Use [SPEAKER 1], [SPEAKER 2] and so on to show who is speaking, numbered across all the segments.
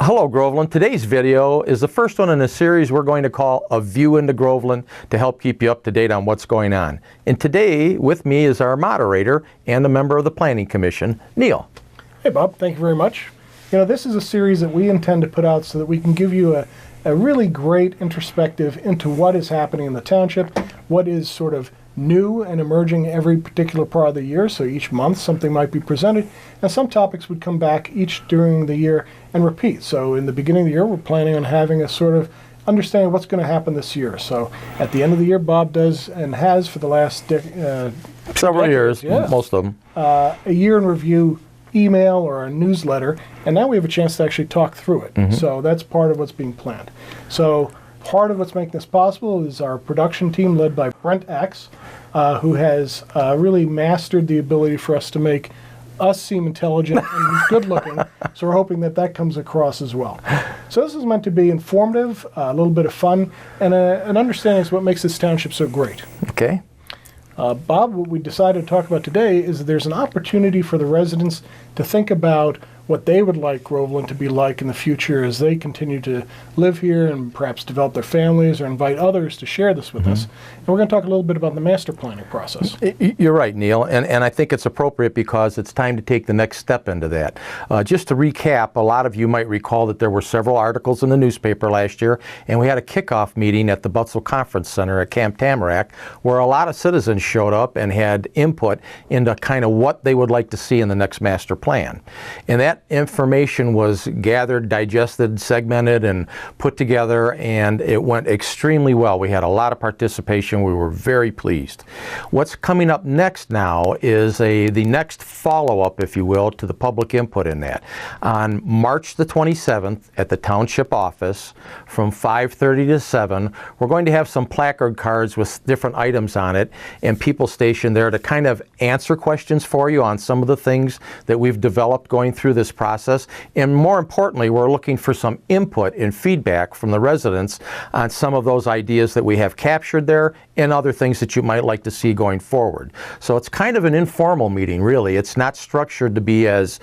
[SPEAKER 1] Hello Groveland. Today's video is the first one in a series we're going to call A View into Groveland to help keep you up to date on what's going on. And today with me is our moderator and a member of the Planning Commission, Neil.
[SPEAKER 2] Hey Bob, thank you very much. You know, this is a series that we intend to put out so that we can give you a really great introspective into what is happening in the township, what is sort of new and emerging every particular part of the year. So each month something might be presented, and some topics would come back each during the year and repeat. So in the beginning of the year, we're planning on having a sort of understanding what's going to happen this year. So at the end of the year, Bob does and has for the last
[SPEAKER 1] several years, most of them,
[SPEAKER 2] a year in review email or a newsletter, and now we have a chance to actually talk through it. So that's part of what's being planned. So part of what's making this possible is our production team led by Brent X, who has really mastered the ability for us to make us seem intelligent and good looking. So we're hoping that that comes across as well. So this is meant to be informative, a little bit of fun, and an understanding of what makes this township so great.
[SPEAKER 1] Okay.
[SPEAKER 2] Bob, what we decided to talk about today is that there's an opportunity for the residents to think about what they would like Groveland to be like in the future as they continue to live here and perhaps develop their families or invite others to share this with us. And we're going to talk a little bit about the master planning process.
[SPEAKER 1] You're right, Neil, and I think it's appropriate because it's time to take the next step into that. Just to recap, a lot of you might recall that there were several articles in the newspaper last year, and we had a kickoff meeting at the Butzel Conference Center at Camp Tamarack where a lot of citizens showed up and had input into kind of what they would like to see in the next master plan. And that information was gathered, digested, segmented, and put together, and it went extremely well. We had a lot of participation. We were very pleased. What's coming up next now is the next follow-up, if you will, to the public input in that. On March the 27th at the Township office from 5:30 to 7, we're going to have some placard cards with different items on it and people stationed there to kind of answer questions for you on some of the things that we've developed going through this process. And more importantly, we're looking for some input and feedback from the residents on some of those ideas that we have captured there and other things that you might like to see going forward. So it's kind of an informal meeting, really. It's not structured to be as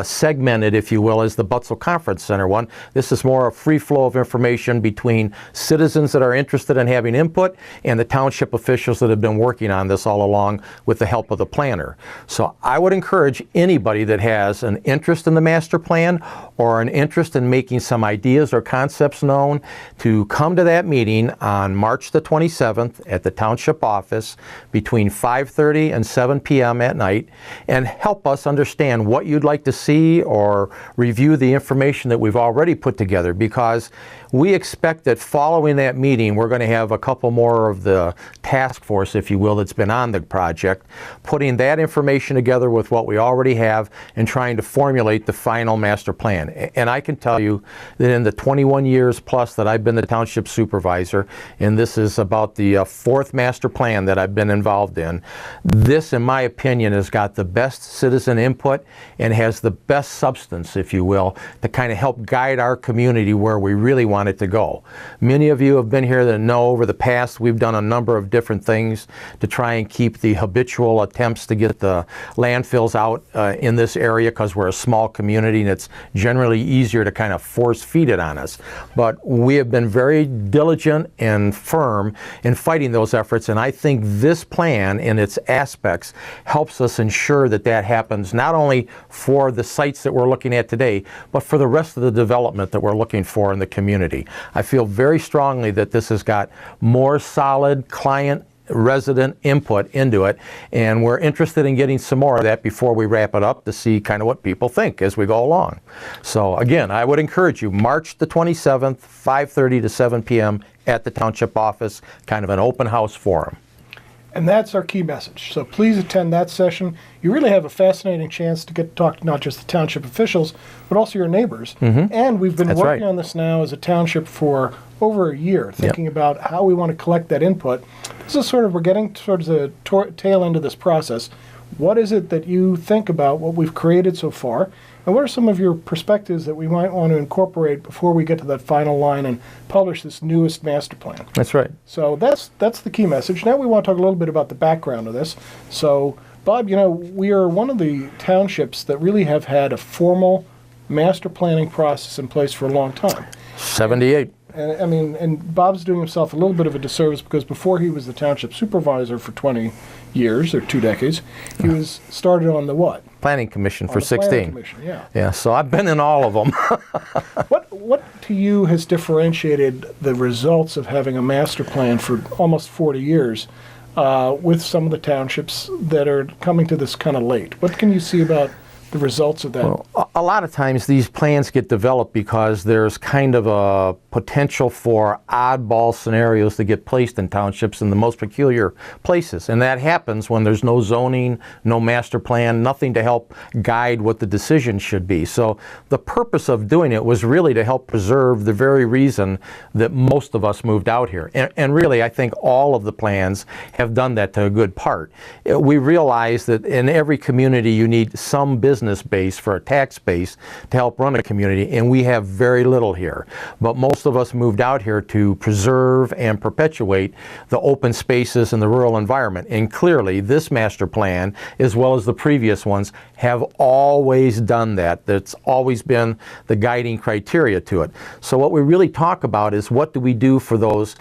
[SPEAKER 1] segmented, if you will, as the Butzel Conference Center one. This is more a free flow of information between citizens that are interested in having input and the township officials that have been working on this all along with the help of the planner. So I would encourage anybody that has an interest in the master plan or an interest in making some ideas or concepts known to come to that meeting on March the 27th at the Township office between 5:30 and 7 p.m. at night and help us understand what you'd like to see or review the information that we've already put together, because we expect that following that meeting we're going to have a couple more of the task force, if you will, that's been on the project, putting that information together with what we already have and trying to formulate the final master plan. And I can tell you that in the 21 years plus that I've been the township supervisor, and this is about the fourth master plan that I've been involved in, this, in my opinion, has got the best citizen input and has the best substance, if you will, to kind of help guide our community where we really want it to go. Many of you have been here that know over the past we've done a number of different things to try and keep the habitual attempts to get the landfills out in this area, because we're a small community and it's generally easier to kind of force feed it on us. But we have been very diligent and firm in fighting those efforts, and I think this plan in its aspects helps us ensure that that happens not only for the sites that we're looking at today, but for the rest of the development that we're looking for in the community. I feel very strongly that this has got more solid client resident input into it, and we're interested in getting some more of that before we wrap it up to see kind of what people think as we go along. So again, I would encourage you, March the 27th, 5:30 to 7 p.m. at the Township office, kind of an open house forum.
[SPEAKER 2] And that's our key message. So please attend that session. You really have a fascinating chance to get to talk to not just the township officials, but also your neighbors. And we've been working on this now as a township for over a year, thinking about how we want to collect that input. This is sort of, we're getting towards the tail end of this process. What is it that you think about what we've created so far? And what are some of your perspectives that we might want to incorporate before we get to that final line and publish this newest master plan?
[SPEAKER 1] That's right.
[SPEAKER 2] So that's the key message. Now we want to talk a little bit about the background of this. So Bob, you know, we are one of the townships that really have had a formal master planning process in place for a long time.
[SPEAKER 1] 78.
[SPEAKER 2] And I mean, and Bob's doing himself a little bit of a disservice because before he was the township supervisor for 20 years or 2 decades, he was started on the what?
[SPEAKER 1] Planning Commission for
[SPEAKER 2] the
[SPEAKER 1] 16.
[SPEAKER 2] Planning Commission, yeah.
[SPEAKER 1] Yeah, so I've been in all of them.
[SPEAKER 2] What to you has differentiated the results of having a master plan for almost 40 years with some of the townships that are coming to this kind of late? What can you see about the results of that?
[SPEAKER 1] Well, a lot of times these plans get developed because there's kind of a potential for oddball scenarios to get placed in townships in the most peculiar places. And that happens when there's no zoning, no master plan, nothing to help guide what the decision should be. So the purpose of doing it was really to help preserve the very reason that most of us moved out here. And really, I think all of the plans have done that to a good part. We realize that in every community you need some business base for a tax base to help run a community, and we have very little here. But most of us moved out here to preserve and perpetuate the open spaces in the rural environment. And clearly, this master plan, as well as the previous ones, have always done that. That's always been the guiding criteria to it. So what we really talk about is what do we do for those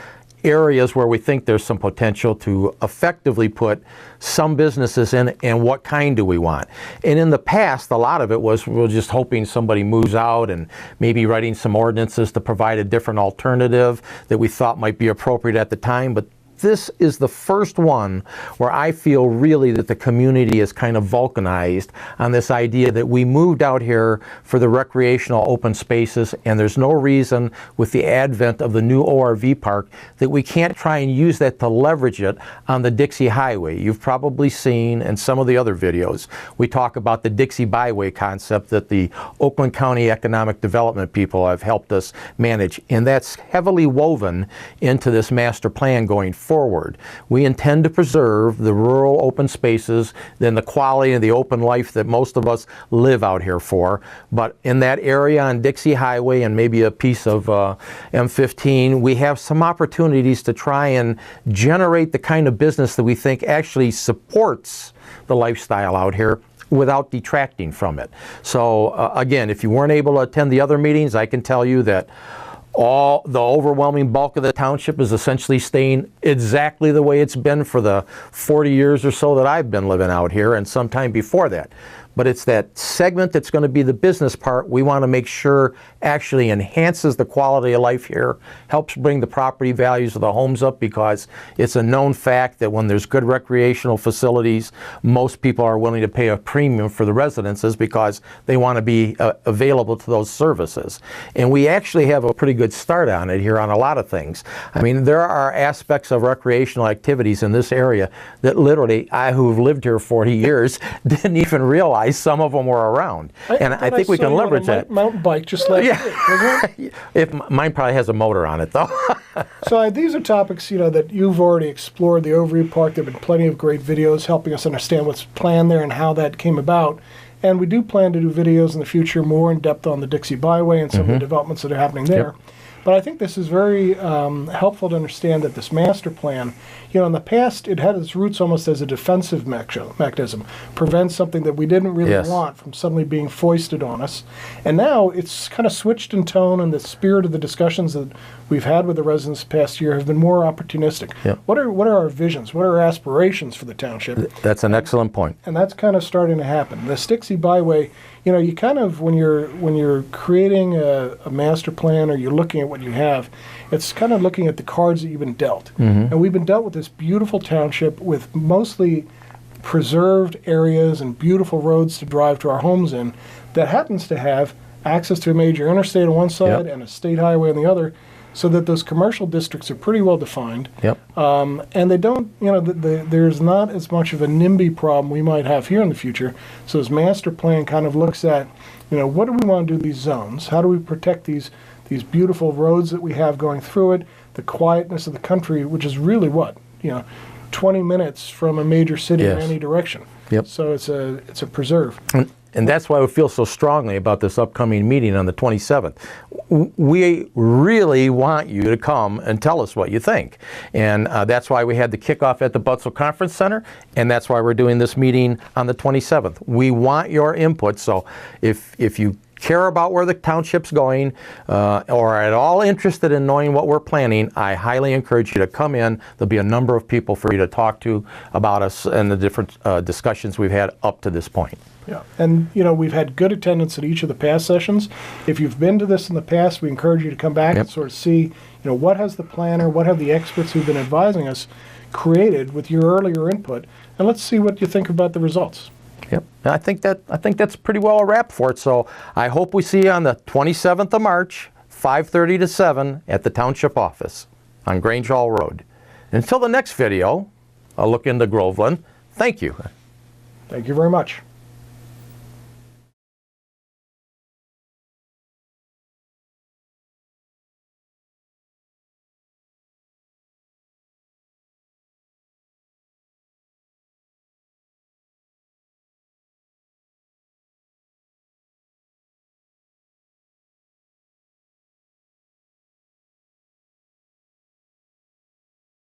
[SPEAKER 1] areas where we think there's some potential to effectively put some businesses in, and what kind do we want? And in the past, a lot of it was we're just hoping somebody moves out and maybe writing some ordinances to provide a different alternative that we thought might be appropriate at the time. But this is the first one where I feel really that the community is kind of vulcanized on this idea that we moved out here for the recreational open spaces, and there's no reason with the advent of the new ORV park that we can't try and use that to leverage it on the Dixie Highway. You've probably seen in some of the other videos, we talk about the Dixie Byway concept that the Oakland County Economic Development people have helped us manage, and that's heavily woven into this master plan going forward. We intend to preserve the rural open spaces, then the quality of the open life that most of us live out here for. But in that area on Dixie Highway and maybe a piece of M15, we have some opportunities to try and generate the kind of business that we think actually supports the lifestyle out here without detracting from it. So again, if you weren't able to attend the other meetings, I can tell you that the overwhelming bulk of the township is essentially staying exactly the way it's been for the 40 years or so that I've been living out here, and sometime before that. But it's that segment that's going to be the business part we want to make sure actually enhances the quality of life here, helps bring the property values of the homes up, because it's a known fact that when there's good recreational facilities, most people are willing to pay a premium for the residences because they want to be available to those services. And we actually have a pretty good start on it here on a lot of things. I mean, there are aspects of recreational activities in this area that literally I, who've lived here 40 years, didn't even realize some of them were around. And I think we can leverage that.
[SPEAKER 2] Mountain bike just like
[SPEAKER 1] Mine probably has a motor on it, though.
[SPEAKER 2] So these are topics, that you've already explored. The Overview Park, there have been plenty of great videos helping us understand what's planned there and how that came about. And we do plan to do videos in the future more in depth on the Dixie Byway and some of the developments that are happening there. Yep. But I think this is very helpful to understand that this master plan, in the past, it had its roots almost as a defensive mechanism, prevent something that we didn't really want from suddenly being foisted on us. And now it's kind of switched in tone, and the spirit of the discussions that we've had with the residents the past year have been more opportunistic. Yep. What are our visions? What are our aspirations for the township?
[SPEAKER 1] That's an excellent point.
[SPEAKER 2] And that's kind of starting to happen. The Dixie Byway, you kind of, when you're creating a master plan or you're looking at what you have, it's kind of looking at the cards that you've been dealt. And we've been dealt with this beautiful township with mostly preserved areas and beautiful roads to drive to our homes in that happens to have access to a major interstate on one side and a state highway on the other, so that those commercial districts are pretty well defined. And they don't, there's not as much of a NIMBY problem we might have here in the future. So this master plan kind of looks at, what do we want to do with these zones? How do we protect these beautiful roads that we have going through it, the quietness of the country, which is really 20 minutes from a major city in any direction. So it's a preserve.
[SPEAKER 1] And that's why we feel so strongly about this upcoming meeting on the 27th. We really want you to come and tell us what you think. And that's why we had the kickoff at the Butzel Conference Center, and that's why we're doing this meeting on the 27th. We want your input, so if you care about where the township's going or are at all interested in knowing what we're planning, I highly encourage you to come in. There'll be a number of people for you to talk to about us and the different discussions we've had up to this point.
[SPEAKER 2] Yeah, and you know, we've had good attendance at each of the past sessions. If you've been to this in the past, we encourage you to come back and sort of see, you know, what has the planner, what have the experts who've been advising us created with your earlier input, and let's see what you think about the results.
[SPEAKER 1] Yep, I think that's pretty well a wrap for it. So I hope we see you on the 27th of March, 5:30 to 7 at the Township office on Grange Hall Road. Until the next video, I'll look into Groveland. Thank you.
[SPEAKER 2] Thank you very much.